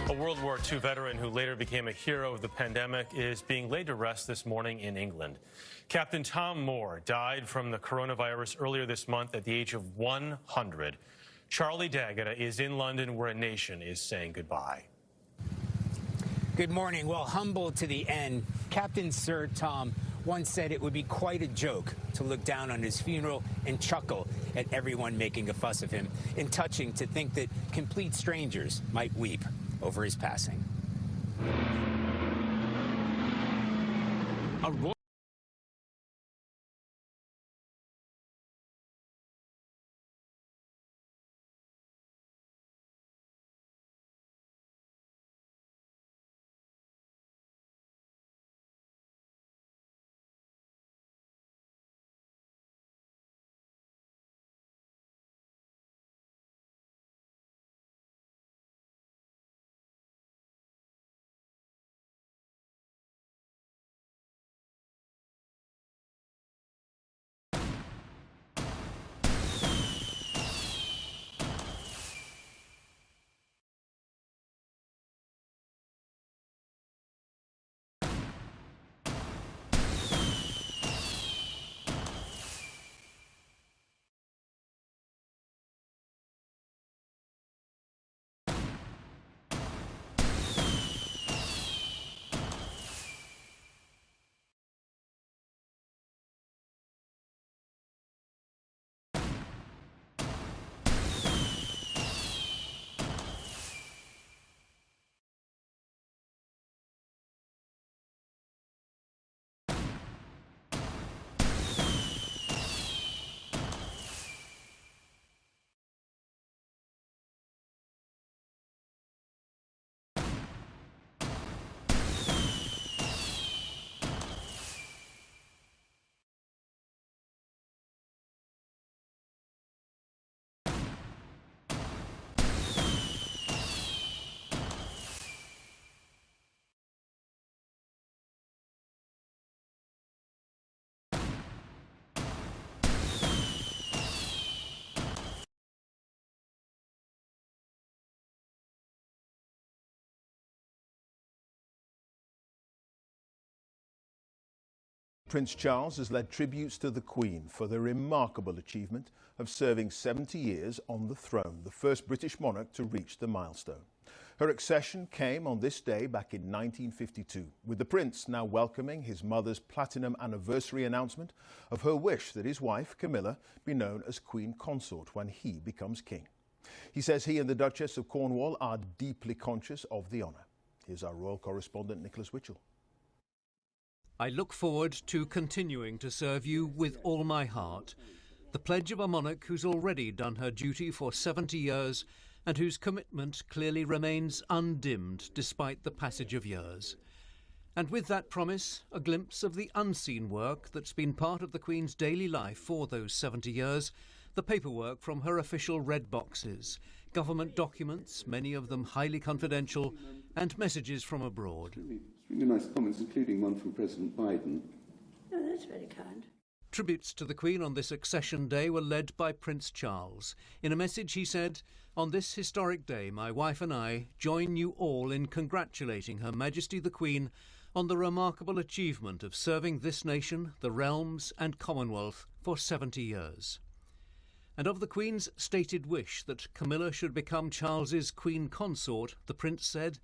A World War II veteran who later became a hero of the pandemic is being laid to rest this morning in England. Captain Tom Moore died from the coronavirus earlier this month at the age of 100. Charlie D'Agata is in London, where a nation is saying goodbye. Good morning. Well, humble to the end, Captain Sir Tom once said it would be quite a joke to look down on his funeral and chuckle at everyone making a fuss of him, and touching to think that complete strangers might weep over his passing. Prince Charles has led tributes to the Queen for the remarkable achievement of serving 70 years on the throne, the first British monarch to reach the milestone. Her accession came on this day back in 1952, with the Prince now welcoming his mother's platinum anniversary announcement of her wish that his wife, Camilla, be known as Queen Consort when he becomes king. He says he and the Duchess of Cornwall are deeply conscious of the honour. Here's our royal correspondent, Nicholas Witchell. I look forward to continuing to serve you with all my heart, the pledge of a monarch who's already done her duty for 70 years and whose commitment clearly remains undimmed despite the passage of years. And with that promise, a glimpse of the unseen work that's been part of the Queen's daily life for those 70 years, the paperwork from her official red boxes, government documents, many of them highly confidential, and messages from abroad. Really nice comments, including one from President Biden. Oh, that's very kind. Tributes to the Queen on this accession day were led by Prince Charles. In a message he said, "On this historic day, my wife and I join you all in congratulating Her Majesty the Queen on the remarkable achievement of serving this nation, the realms and Commonwealth for 70 years. And of the Queen's stated wish that Camilla should become Charles's Queen Consort, the Prince said,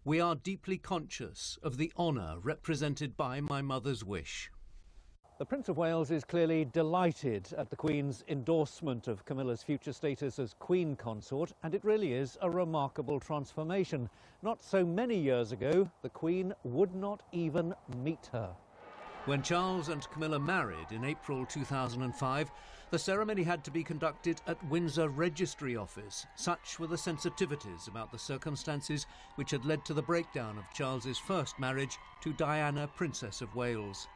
"We are deeply conscious of the honour represented by my mother's wish." The Prince of Wales is clearly delighted at the Queen's endorsement of Camilla's future status as Queen Consort, and it really is a remarkable transformation. Not so many years ago, the Queen would not even meet her. When Charles and Camilla married in April 2005, the ceremony had to be conducted at Windsor Registry Office. Such were the sensitivities about the circumstances which had led to the breakdown of Charles's first marriage to Diana, Princess of Wales.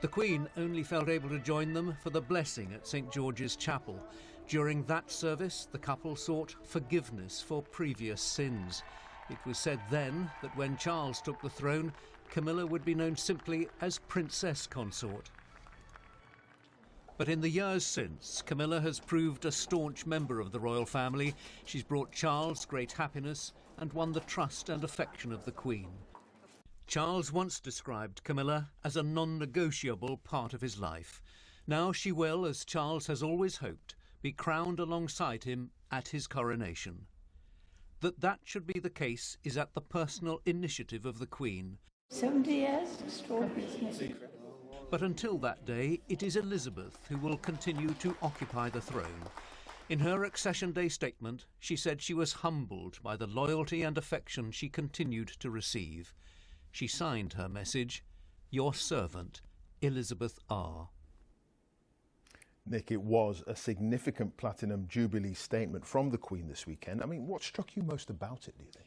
The Queen only felt able to join them for the blessing at St George's Chapel. During that service, the couple sought forgiveness for previous sins. It was said then that when Charles took the throne, Camilla would be known simply as Princess Consort. But in the years since, Camilla has proved a staunch member of the royal family. She's brought Charles great happiness and won the trust and affection of the Queen. Charles once described Camilla as a non-negotiable part of his life. Now she will, as Charles has always hoped, be crowned alongside him at his coronation. That should be the case is at the personal initiative of the Queen. 70 years? Extraordinary, isn't it? But until that day, it is Elizabeth who will continue to occupy the throne. In her Accession Day statement, she said she was humbled by the loyalty and affection she continued to receive. She signed her message, "Your servant, Elizabeth R." Nick, it was a significant Platinum Jubilee statement from the Queen this weekend. I mean, what struck you most about it, do you think?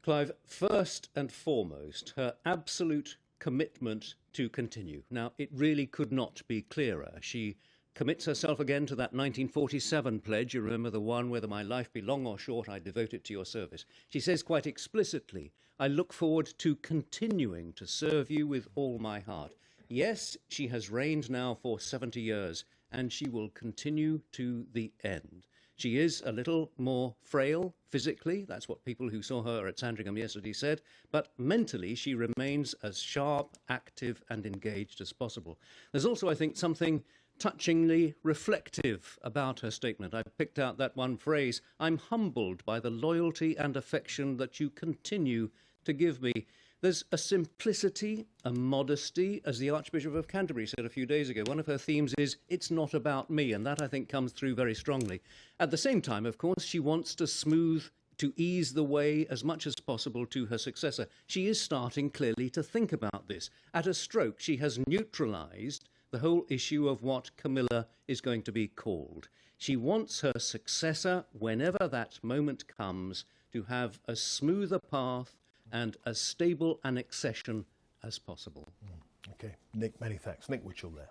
Clive, first and foremost, her absolute commitment to continue. Now, it really could not be clearer. She commits herself again to that 1947 pledge. You remember the one, whether my life be long or short, I devote it to your service. She says quite explicitly, I look forward to continuing to serve you with all my heart. Yes, she has reigned now for 70 years, and she will continue to the end. She is a little more frail physically, that's what people who saw her at Sandringham yesterday said, but mentally she remains as sharp, active and engaged as possible. There's also, I think, something touchingly reflective about her statement. I picked out that one phrase, I'm humbled by the loyalty and affection that you continue to give me. There's a simplicity, a modesty, as the Archbishop of Canterbury said a few days ago. One of her themes is, it's not about me, and that, I think, comes through very strongly. At the same time, of course, she wants to ease the way as much as possible to her successor. She is starting clearly to think about this. At a stroke, she has neutralised the whole issue of what Camilla is going to be called. She wants her successor, whenever that moment comes, to have a smoother path and as stable an accession as possible. Okay, Nick, many thanks. Nick Witchell there.